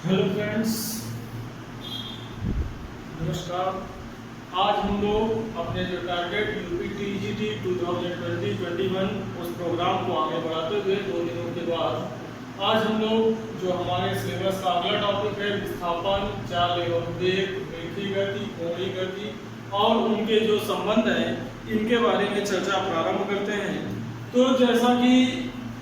Hello friends, नमस्कार। आज हम लोग अपने जो टारगेट यूपी टीजीटी 2020-21 उस प्रोग्राम को आगे बढ़ाते हुए 2 दिनों के बाद आज हम लोग जो हमारे सिलेबस का अगला टॉपिक है विस्थापन, चाल एवं वेग, रेखीय गति, कोणीय गति और उनके जो संबंध हैं इनके बारे में चर्चा प्रारंभ करते हैं। तो जैसा कि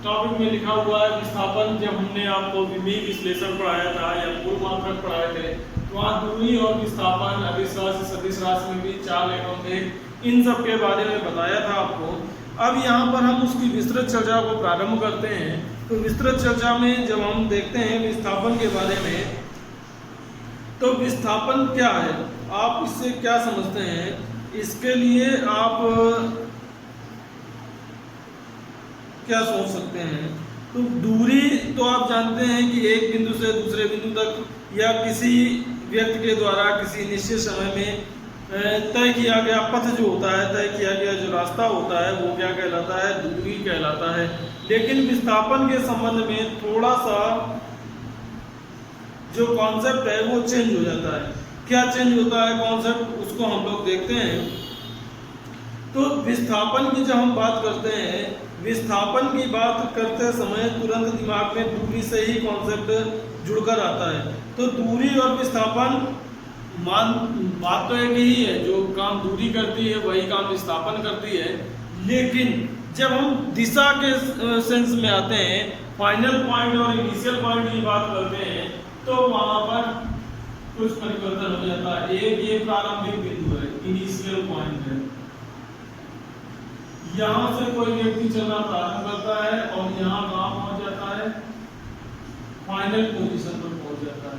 टॉपिक में लिखा हुआ है विस्थापन, जब हमने आपको विमीय विश्लेषण पढ़ाया था या मूल मात्रक पढ़ाए थे तो वहाँ दूरी और विस्थापन, अदिश राशि, सदिश राशि में भी चाल एवं वेग इन सब के बारे में बताया था आपको। अब यहाँ पर हम उसकी विस्तृत चर्चा को प्रारंभ करते हैं। तो विस्तृत चर्चा में जब हम देखते हैं विस्थापन के बारे में, तो विस्थापन क्या है, आप इससे क्या समझते हैं, इसके लिए आप क्या सोच सकते हैं। तो दूरी तो आप जानते हैं कि एक बिंदु से दूसरे बिंदु तक या किसी व्यक्ति के द्वारा किसी निश्चित समय में तय किया गया पथ जो होता है, तय किया गया जो रास्ता होता है वो क्या कहलाता है, दूरी कहलाता है। लेकिन विस्थापन के संबंध में थोड़ा सा जो कॉन्सेप्ट है वो चेंज हो जाता है। क्या चेंज होता है कॉन्सेप्ट, उसको हम लोग देखते हैं। तो विस्थापन की जब हम बात करते हैं, विस्थापन की बात करते समय तुरंत दिमाग में दूरी से ही कॉन्सेप्ट जुड़कर आता है। तो दूरी और विस्थापन बात तो एक ही है, जो काम दूरी करती है वही काम विस्थापन करती है। लेकिन जब हम दिशा के सेंस में आते हैं, फाइनल पॉइंट और इनिशियल पॉइंट की बात करते हैं, तो वहां पर कुछ परिवर्तन हो जाता है। एक ये प्रारंभिक बिंदु है, इनिशियल पॉइंट है। यहाँ से कोई व्यक्ति चलना प्रारंभ करता है और यहाँ कहाँ पहुंच जाता है, फाइनल पोजीशन पर पहुंच जाता है।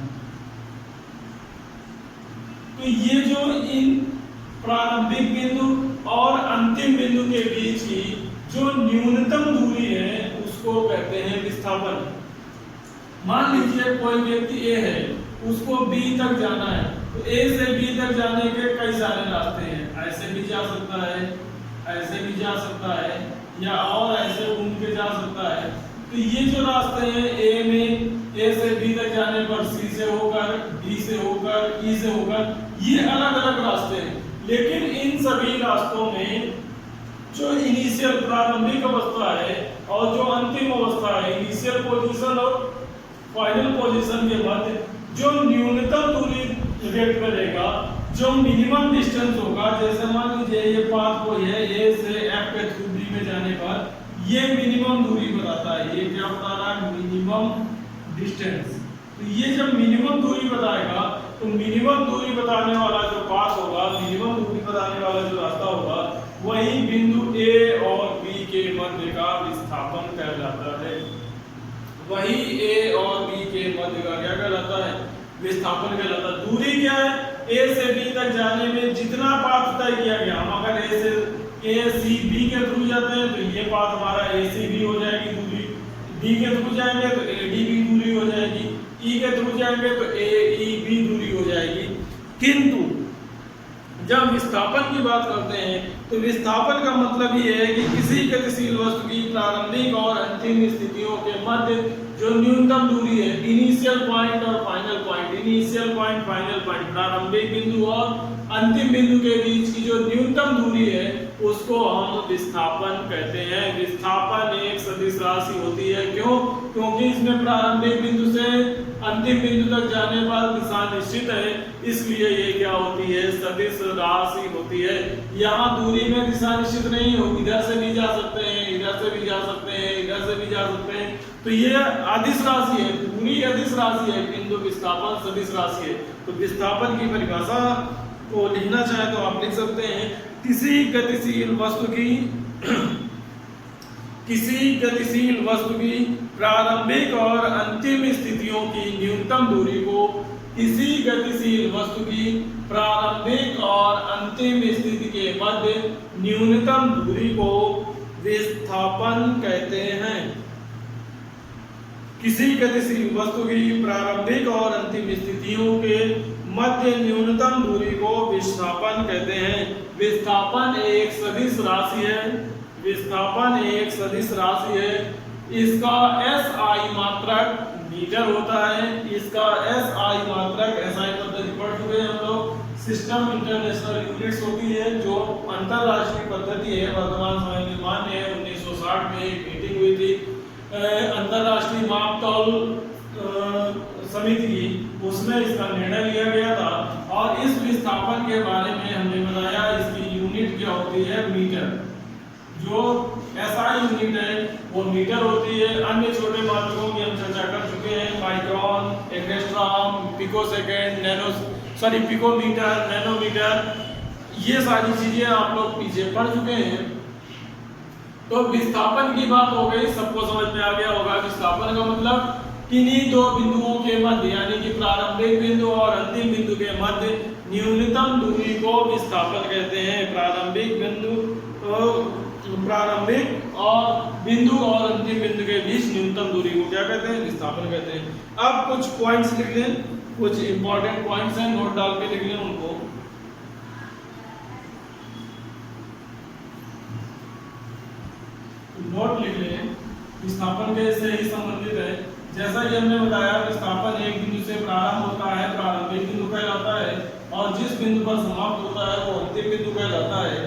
तो ये जो इन प्रारंभिक बिंदु और अंतिम बिंदु के बीच की जो न्यूनतम दूरी है उसको कहते हैं विस्थापन। मान लीजिए कोई व्यक्ति ए है, उसको बी तक जाना है, तो ए से बी तक जाने के कई सारे रास्ते हैं। ऐसे भी जा सकता है, ऐसे भी जा सकता है, या और ऐसे घूम के जा सकता है। तो ये जो रास्ते हैं ए में, ए से बी तक जाने पर सी से होकर, डी से होकर, ई से होकर, ये अलग अलग रास्ते हैं। लेकिन इन सभी रास्तों में जो इनिशियल प्रारंभिक अवस्था है और जो अंतिम अवस्था है, इनिशियल पोजीशन और फाइनल पोजीशन के मध्य जो न्यूनतम दूरी व्यक्त करेगा, जो मिनिमम डिस्टेंस होगा, जैसे मान लीजिए ये पाथ कोई है, ए से एफ के थ्रू बी में जाने पर ये मिनिमम दूरी बताता है। ये क्या बता रहा है, मिनिमम डिस्टेंस। तो ये जब मिनिमम दूरी बताएगा तो मिनिमम दूरी बताने वाला जो पाथ होगा, मिनिमम दूरी बताने वाला जो रास्ता होगा, वही बिंदु ए और बी के मध्य का विस्थापन कहलाता है। वही ए और बी के मध्य का क्या कहलाता है, विस्थापन कहलाता है। दूरी क्या है, ए से बी तक जाने में जितना पाथ तय किया गया, हम अगर ए सी बी के थ्रू जाते हैं तो ये पाथ हमारा ए सी बी हो जाएगी दूरी, डी के थ्रू जाएंगे तो ए डी बी दूरी हो जाएगी, ई के थ्रू जाएंगे तो ए ई बी दूरी हो जाएगी। किंतु जब विस्थापन की बात करते हैं तो विस्थापन का मतलब ये है कि किसी गतिशील वस्तु की प्रारंभिक और अंतिम स्थितियों के मध्य जो न्यूनतम दूरी है, इनिशियल पॉइंट और final point, initial point, final point, प्रारंभिक बिंदु और अंतिम बिंदु के बीच की जो न्यूनतम दूरी है उसको हम विस्थापन कहते हैं। विस्थापन एक सदिश राशि होती है। क्यों? क्योंकि इसमें प्रारंभिक बिंदु से अंतिम बिंदु तक जाने पर दिशा निश्चित है, इसलिए ये क्या होती है, सदिश राशि होती है। यहाँ दूरी में दिशा निश्चित नहीं हो, इधर से भी जा सकते हैं, इधर से भी जा सकते हैं, इधर से भी जा सकते हैं। तो ये अदिश राशि है, दूरी अदिश राशि है, किंतु विस्थापन सदिश राशि है। तो विस्थापन की परिभाषा को लिखना चाहे तो आप लिख सकते हैं, किसी गतिशील वस्तु की प्रारंभिक और अंतिम स्थितियों की न्यूनतम दूरी को, किसी गतिशील वस्तु की प्रारंभिक और अंतिम स्थिति के मध्य न्यूनतम दूरी को विस्थापन कहते हैं। किसी गतिशील वस्तु की प्रारंभिक और अंतिम स्थितियों के मध्य न्यूनतम दूरी को विस्थापन कहते हैं। विस्थापन एक सदिश राशि है, विस्थापन एक सदिश राशि है। इसका एस आई मात्रक मीटर होता है। इसका SI मात्रक SI पद्धति पढ़ चुके हैं हम लोग। सिस्टम इंटरनेशनल यूनिट्स होती है जो अंतरराष्ट्रीय पद्धति है, वर्तमान समय में मान्य है। 1960 में एक मीटिंग हुई थी अंतरराष्ट्रीय मापतौल समिति की, उसमें इसका निर्णय लिया गया था। और इस विस्थापन के बारे में हमने बताया, इसकी यूनिट क्या होती है, मीटर। जो SI यूनिट है वो मीटर होती है। अन्य छोटे मात्रकों की हम चर्चा कर चुके हैं, micron, angstrom, picosecond, picometre, nanometre, ये सारी चीजें आप लोग पीछे पढ़ चुके हैं। तो विस्थापन की बात हो गई, सबको समझ में आ गया होगा। विस्थापन का मतलब किन्हीं दो बिंदुओं के मध्य, यानी कि प्रारंभिक बिंदु और अंतिम बिंदु के मध्य न्यूनतम दूरी को विस्थापन कहते हैं। प्रारंभिक और बिंदु और अंतिम बिंदु के बीच न्यूनतम दूरी को क्या कहते हैं, विस्थापन कहते हैं। अब कुछ पॉइंट्स लिख लें, कुछ इंपॉर्टेंट पॉइंट्स हैं, नोट डाल के लिख लें उनको। नोट लिख लें, विस्थापन के से ही संबंधित है। जैसा कि हमने बताया, विस्थापन एक बिंदु से प्रारंभ होता है, प्रारंभिक बिंदु कहलाता है, और जिस बिंदु पर समाप्त होता है वो अंतिम बिंदु कहलाता है।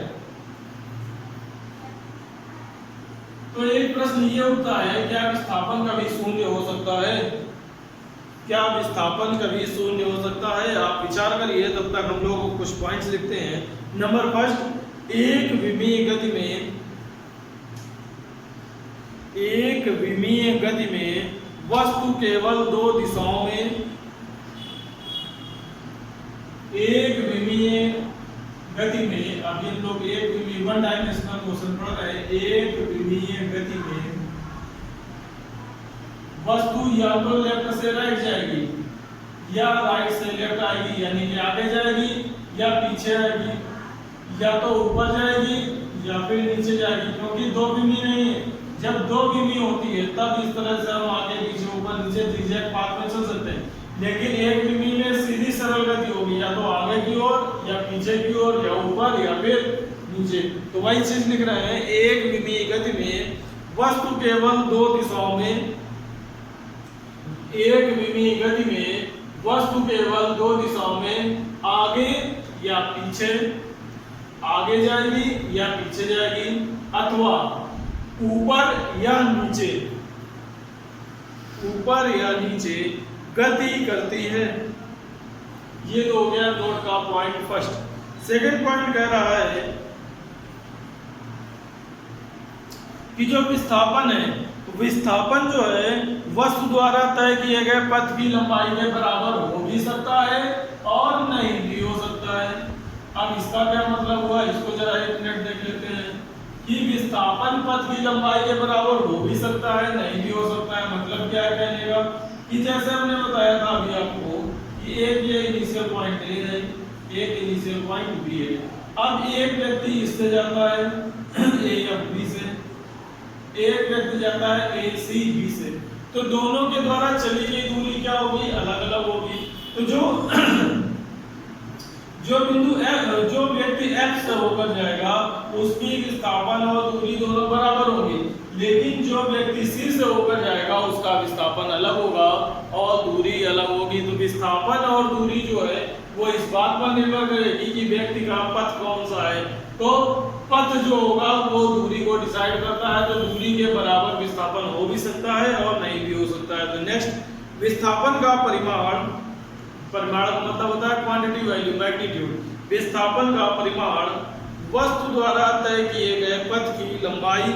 तो एक प्रश्न ये उठता है, क्या विस्थापन कभी शून्य हो सकता है? क्या विस्थापन कभी शून्य हो सकता है? आप विचार करिए, तब तक हम लोग कुछ पॉइंट्स लिखते हैं। नंबर फर्स्ट, एक विमीय गति में वस्तु केवल दो दिशाओं में, एक विमीय गति में, अभी हम लोग एक विमीय वन डायमेंशनल क्वेश्चन पढ़ रहे हैं। एक विमीय गति में वस्तु या तो लेफ्ट से राइट जाएगी या राइट से लेफ्ट आएगी, यानी कि आगे जाएगी या पीछे आएगी, या तो ऊपर जाएगी या फिर नीचे जाएगी, क्योंकि दो विमीय नहीं है। जब दो विमीय होती है तब इस तरह से हम आगे पीछे ऊपर नीचे zigzag पाथ में चल सकते हैं। लेकिन एक विमीय में सीधी सरल गति होगी, या तो आगे की ओर या पीछे की ओर या ऊपर या फिर नीचे। तो वही चीज लिख रहे हैं, एक विमीय गति में वस्तु केवल दो दिशाओं में, एक विमीय गति में वस्तु केवल दो दिशाओं में आगे या पीछे, आगे जाएगी या पीछे जाएगी, अथवा ऊपर या नीचे, ऊपर या नीचे गति करती है। ये तो हो गया नोट का पॉइंट फर्स्ट। सेकंड पॉइंट कह रहा है कि जो विस्थापन है, विस्थापन जो है वस्तु द्वारा तय किए गए पथ की लंबाई के बराबर हो भी सकता है और नहीं भी हो सकता है। अब इसका क्या मतलब हुआ, इसको जरा एक मिनट देख लेते हैं कि विस्थापन पथ की लंबाई के बराबर हो भी सकता है, नहीं भी हो सकता है। मतलब क्या है कहने का, कि जैसे हमने बताया था अभी आपको कि एक ये इनिशियल पॉइंट ए है, एक इनिशियल पॉइंट बी है। अब एक व्यक्ति इससे जाता है ए एफ बी से, एक व्यक्ति जाता है ए सी बी से, तो दोनों के द्वारा चली गई दूरी क्या होगी, अलग अलग होगी। तो जो व्यक्ति F से होकर जाएगा उसकी विस्थापन और दूरी दोनों बराबर होगी, लेकिन जो व्यक्ति C से होकर जाएगा उसका विस्थापन अलग होगा और दूरी अलग होगी। तो विस्थापन और दूरी जो है वो इस बात पर निर्भर करेगी कि व्यक्ति का पथ कौन सा है। तो पथ जो होगा वो दूरी को डिसाइड करता है, तो दूरी के बराबर विस्थापन हो भी सकता है और नहीं भी हो सकता है। तो नेक्स्ट, विस्थापन का परिमाण मतलब होता है क्वांटिटी वैल्यू मैग्नीट्यूड। विस्थापन का परिमाण वस्तु द्वारा तय किए गए पथ की लंबाई,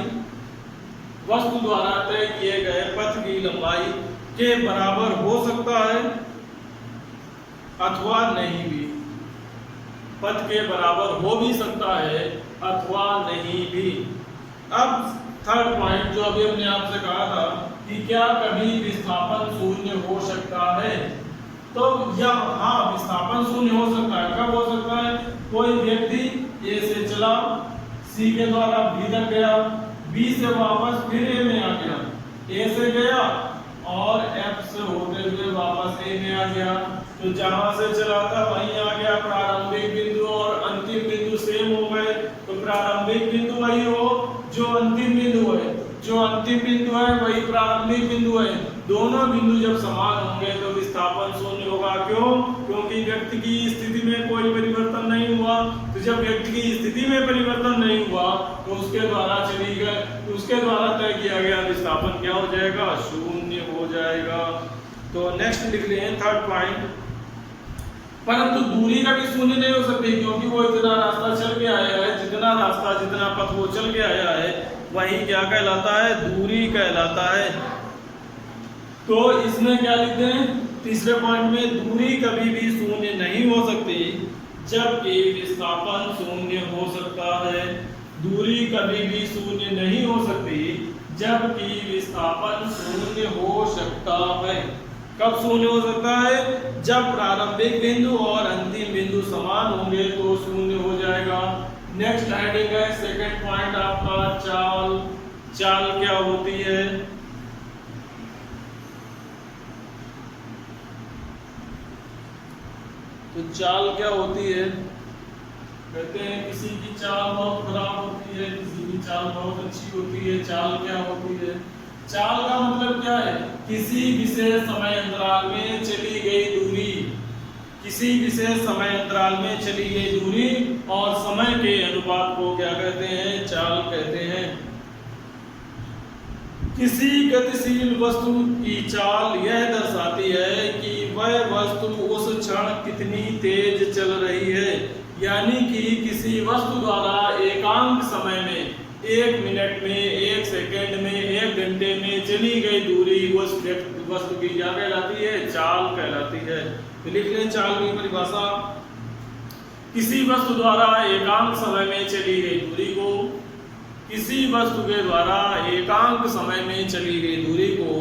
वस्तु द्वारा तय किए गए पथ की लंबाई के बराबर हो सकता है अथवा नहीं भी, पथ के बराबर हो भी सकता है अथवा नहीं भी। अब थर्ड पॉइंट जो अभी हमने आपसे कहा था कि क्या कभी विस्थापन शून्य हो सकता है, तो या हाँ, विस्थापन शून्य हो सकता है। कब हो सकता है, कोई व्यक्ति ए से चला, सी के द्वारा बी तक गया, बी से वापस फिर ए में आ गया, ए से गया और एफ से होते हुए वापस ए में आ गया। तो जहां से चला था वहीं आ गया, प्रारंभिक बिंदु और अंतिम बिंदु सेम हो गए। तो प्रारंभिक बिंदु वही हो जो अंतिम बिंदु है, जो अंतिम बिंदु है वही प्रारंभिक बिंदु है। दोनों बिंदु जब समान होंगे तो विस्थापन शून्य होगा। क्यों? क्योंकि व्यक्ति की स्थिति में कोई परिवर्तन नहीं हुआ। तो जब व्यक्ति की स्थिति में परिवर्तन नहीं हुआ तो उसके द्वारा तय किया गया विस्थापन क्या हो जाएगा? शून्य हो जाएगा। तो नेक्स्ट लिख लें थर्ड पॉइंट, परंतु दूरी कभी शून्य नहीं हो सकती, क्योंकि वो इतना रास्ता चल के आया है, जितना पथ वो चल के आया है वही क्या कहलाता है? दूरी कहलाता है। तो इसमें क्या लिखते हैं तीसरे पॉइंट में, दूरी कभी भी शून्य नहीं हो सकती जबकि विस्थापन शून्य हो सकता है। दूरी कभी भी शून्य नहीं हो सकती जबकि विस्थापन शून्य हो सकता है। कब शून्य हो सकता है? जब प्रारंभिक बिंदु और अंतिम बिंदु समान होंगे तो शून्य हो जाएगा। नेक्स्ट हेडिंग है सेकंड पॉइंट आपका चाल। चाल क्या होती है? तो चाल क्या होती है? कहते हैं किसी की चाल बहुत खराब होती है, किसी की चाल बहुत अच्छी होती है। चाल क्या होती है? चाल का मतलब क्या है? किसी विशेष समय अंतराल में चली गई दूरी, किसी विशेष समय अंतराल में चली गई दूरी और समय के अनुपात को क्या कहते हैं? चाल कहते हैं। किसी गतिशील वस्तु की चाल यह दर्शाती है कि वह वस्तु उस क्षण कितनी तेज चल रही है, यानी कि किसी वस्तु द्वारा एकांक समय में, 1 मिनट में, 1 सेकंड में, 1 घंटे में चली गई दूरी उस वस्तु की क्या कहलाती है? चाल कहलाती है। तो लिख लें चाल की परिभाषा, किसी वस्तु द्वारा एकांक समय में चली गई दूरी को, किसी वस्तु के द्वारा एकांक समय में चली गई दूरी को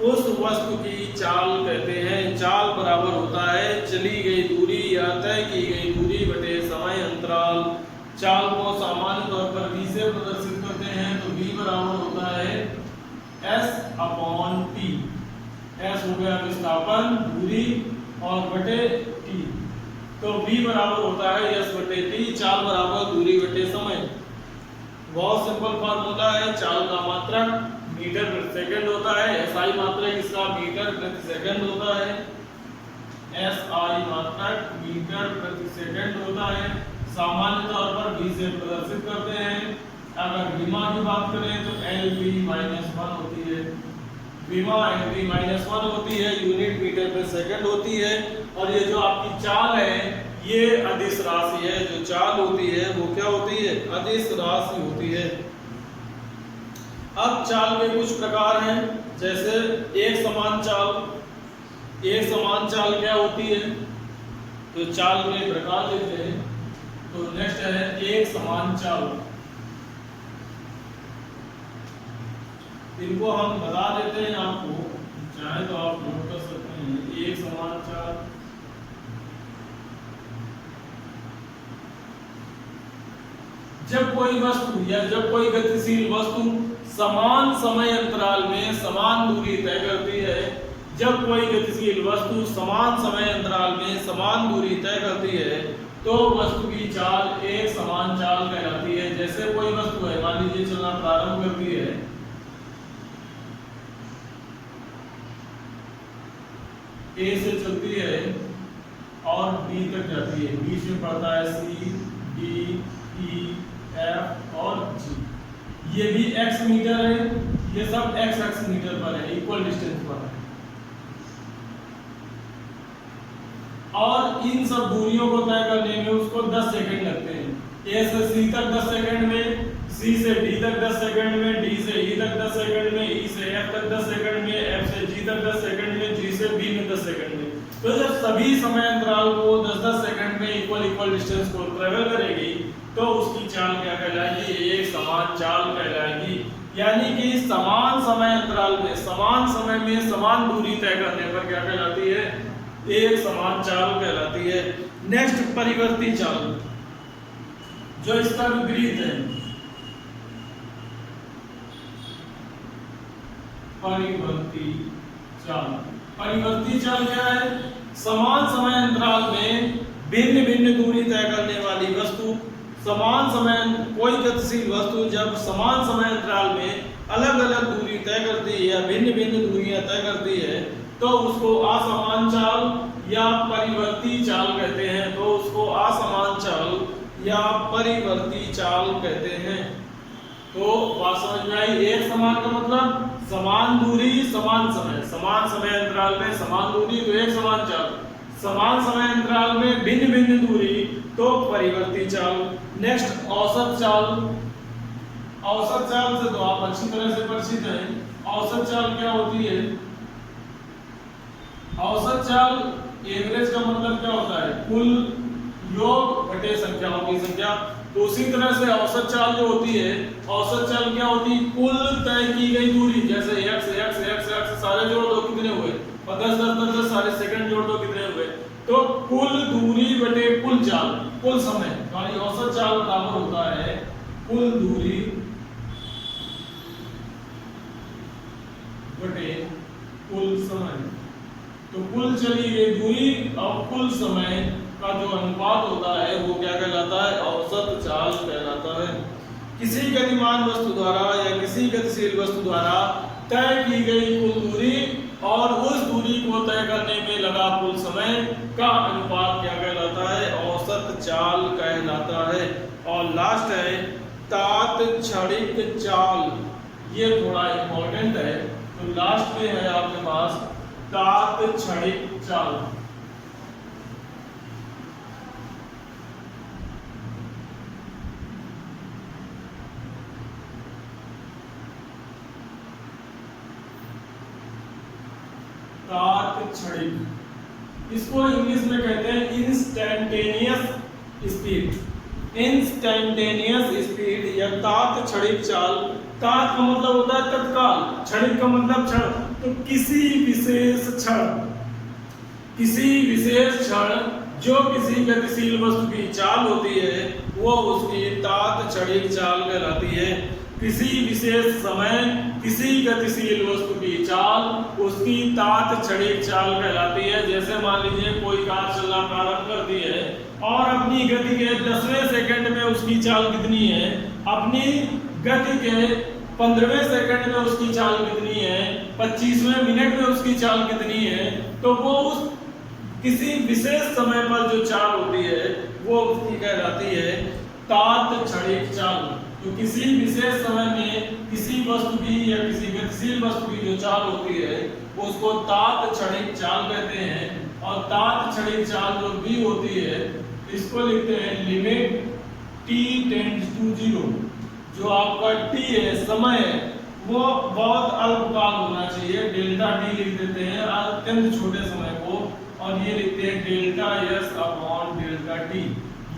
उस वस्तु की चाल कहते हैं। चाल बराबर होता है चली गई दूरी या तय की गई दूरी बटे समय अंतराल। चाल को सामान्य तौर पर v से प्रदर्शित करते हैं, तो v बराबर होता है s/t। s हो गया विस्थापन, दूरी और बटे t, तो v बराबर होता है s बटे t। चाल बराबर दूरी बटे समय। बहुत सिंपल फार्मूला है। चाल का मात्रक मीटर प्रति सेकंड होता है, SI मात्रक इसका मीटर प्रति सेकंड होता है, SI मात्रक मीटर प्रति सेकंड होता है। सामान्य तौर पर v से प्रदर्शित करते हैं। अगर विमा की बात करें तो LV-1 होती है, विमा LV-1 होती है, यूनिट मीटर प्रति सेकंड होती है। और ये जो आपकी चाल है ये अदिश राशि है। जो चाल होती है वो क्या होती है? अदिश राशि होती है। अब चाल के कुछ प्रकार हैं, जैसे एक समान चाल। एक समान चाल क्या होती है? तो चाल के प्रकार लेते हैं। तो नेक्स्ट है एक समान चाल। इनको हम बता देते हैं आपको, चाहे तो आप नोट कर सकते हैं। एक समान चाल, जब कोई वस्तु या जब कोई गतिशील वस्तु समान समय अंतराल में समान दूरी तय करती है। जब कोई गतिशील वस्तु समान समय अंतराल में समान दूरी तय करती है तो वस्तु की चाल एक समान चाल कहलाती है। जैसे कोई वस्तु है, मान लीजिए चलना प्रारंभ करती है, A से चलती है और B तक जाती है। बीच में पड़ता है C, D, E, F और G। ये भी x मीटर है, ये सब x मीटर पर है, इक्वल डिस्टेंस पर है। और इन सब दूरियों को तय करने में उसको 10 सेकंड लगते हैं। A से C तक 10 सेकंड में, C से D तक 10 सेकंड में, D से E तक 10 सेकंड में, E से F तक 10 सेकंड में, F से G तक 10 सेकंड में, G से B में 10 सेकंड में। तो जब सभी समय अंतराल को 10-10 सेकंड में इक्वल डिस्टेंस को ट्रेवल करेगी तो उसकी चाल क्या कहलाएगी? एक समान चाल कहलाएगी। यानी कि समान समय अंतराल में समान समय में समान दूरी तय करने पर क्या कहलाती है? एक समान चाल कहलाती है। नेक्स्ट परिवर्ती चाल, जो इसका विपरीत है। परिवर्ती चाल, परिवर्ती चाल क्या है? समान समय अंतराल में भिन्न भिन्न दूरी तय करने वाली वस्तु, समान समय, कोई गतिशील वस्तु जब समान समय अंतराल में अलग अलग दूरी तय करती है या भिन्न भिन्न दूरियां तय करती है तो उसको असमान चाल या परिवर्ती चाल कहते हैं। तो उसको असमान चाल या परिवर्ती चाल कहते हैं। तो बात समझ में आई। एक समान का मतलब समान दूरी समान समय, समान समय अंतराल में समान दूरी तो एक समान चाल, समान समय अंतराल में भिन्न भिन्न दूरी तो परिवर्ती चाल। नेक्स्ट औसत चाल। औसत चाल से तो आप अच्छी तरह से परिचित हैं। औसत चाल क्या होती है? औसत चाल एवरेज का मतलब क्या होता है? कुल योग घटे संख्याओं की संख्या। तो उसी तरह से औसत चाल जो होती है, औसत चाल क्या होती है? कुल तय की गई दूरी, जैसे x x x x सारे जोड़ दो कितने हुए, और 10 10 10 10 सारे सेकंड जोड़ दो कितने हुए। तो कुल दूरी बटे कुल चाल, कुल समय, यानी औसत चाल बराबर होता है कुल दूरी बटे कुल समय। तो कुल चली गई दूरी और कुल समय का जो अनुपात होता है वो क्या कहलाता है? औसत चाल कहलाता है। किसी गतिमान वस्तु द्वारा या किसी गतिशील वस्तु द्वारा तय की गई कुल दूरी और उस दूरी को तय करने में लगा कुल समय का अनुपात क्या कहलाता है? औसत चाल कहलाता है। और लास्ट है तात्क्षणिक चाल। ये थोड़ा इंपॉर्टेंट है, तो लास्ट में है आपके पास तात्क्षणिक चाल। तात्क्षणिक, इसको इंग्लिश में कहते हैं इंस्टैंटेनियस स्पीड। इंस्टैंटेनियस स्पीड या तात्क्षणिक चाल। तात का मतलब होता है तत्काल, क्षणिक का मतलब क्षण। तो किसी विशेष क्षण जो किसी गतिशील वस्तु की चाल होती है वो उसकी तात्क्षणिक चाल कहलाती है। किसी विशेष समय किसी गतिशील वस्तु की चाल उसकी तात्क्षणिक चाल कहलाती है। जैसे मान लीजिए कोई कार चलना प्रारंभ करती है और अपनी गति के 10वें सेकंड में उसकी चाल कितनी है, अपनी गति के 15वें सेकंड में उसकी चाल कितनी है, 25वें मिनट में उसकी चाल कितनी है, तो वो उस किसी विशेष समय पर जो चाल होती है वो उसकी कहलाती है तात्क्षणिक चाल। तो किसी विशेष समय में किसी वस्तु की या किसी गतिशील वस्तु की जो चाल होती है उसको तात्क्षणिक चाल कहते हैं। और तात्क्षणिक चाल जो भी होती है इसको लिखते हैं लिमिट t टेंड्स टू 0। जो आपका t है, समय है, वो बहुत अल्पकाल होना चाहिए, डेल्टा t लिख देते हैं अत्यंत छोटे समय को, और ये लिखते हैं delta s upon delta t,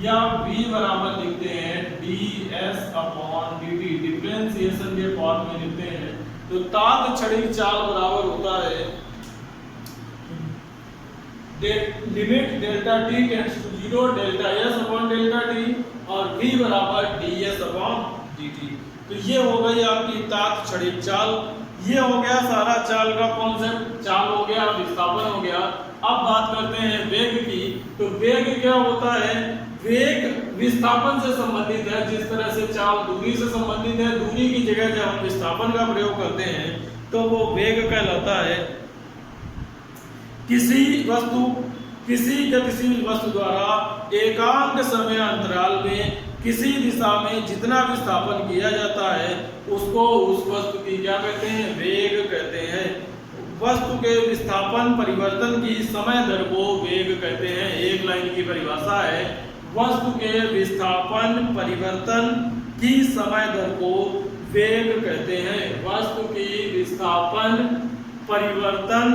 या v बराबर लिखते हैं ds अपॉन dt, डिफरेंशिएशन के फॉर्म में लिखते हैं। तो तात्क्षणिक चाल बराबर होता है limit delta t tends to 0 delta s upon delta t, और v बराबर ds अपॉन dt। तो ये हो गई आपकी तात्क्षणिक चाल। ये हो गया सारा चाल का कॉन्सेप्ट, चाल हो गया, विस्थापन हो गया। अब बात करते हैं वेग की। तो वेग क्या होता है? वेग विस्थापन से संबंधित है। जिस तरह से चाल दूरी से संबंधित है, दूरी की जगह जब हम विस्थापन का प्रयोग करते हैं तो वो वेग कहलाता है। किसी गतिशील वस्तु द्वारा एकांक समय अंतराल में किसी दिशा में जितना विस्थापन किया जाता है उसको उस वस्तु की क्या कहते हैं? वेग कहते हैं। वस्तु के विस्थापन परिवर्तन की समय दर को वेग कहते हैं। एक लाइन की परिभाषा है, वस्तु के विस्थापन परिवर्तन की समय दर को वेग कहते हैं। वस्तु की विस्थापन परिवर्तन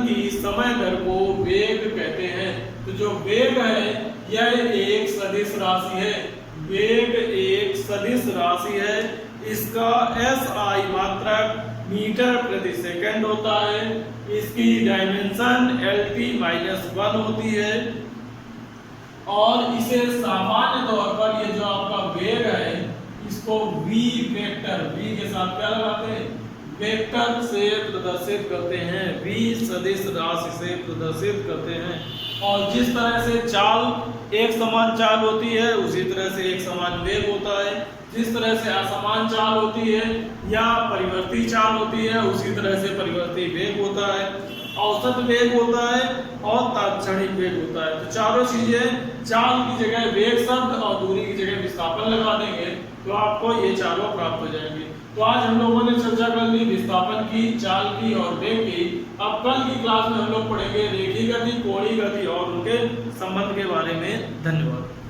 की समय दर को वेग कहते हैं। तो जो वेग है यह एक सदिश राशि है। वेग एक सदिश राशि है। इसका SI मात्रक मीटर प्रति सेकंड होता है। इसकी डायमेंशन LT-1 होती है, और इसे सामान्य तौर पर ये जो आपका वेग है इसको v वेक्टर, v के साथ क्या लगाते हैं? वेक्टर से प्रदर्शित करते हैं, v सदिश राशि से प्रदर्शित करते हैं। और जिस तरह से चाल एक समान चाल होती है उसी तरह से एक समान वेग होता है। जिस तरह से असमान चाल होती है या परिवर्ती चाल होती है उसी तरह से परिवर्ती वेग होता है, औसत वेग होता है और तात्क्षणिक वेग होता है। तो चारों चीजें, चाल की जगह वेग शब्द और दूरी की जगह विस्थापन लगा देंगे तो आपको ये चारों प्राप्त हो जाएंगे। तो आज हम लोगों ने चर्चा कर ली विस्थापन की, चाल की और वेग की। अब कल की क्लास में हम लोग पढ़ेंगे रेखीय गति, कोणीय गति और उनके संबंध के बारे में। धन्यवाद।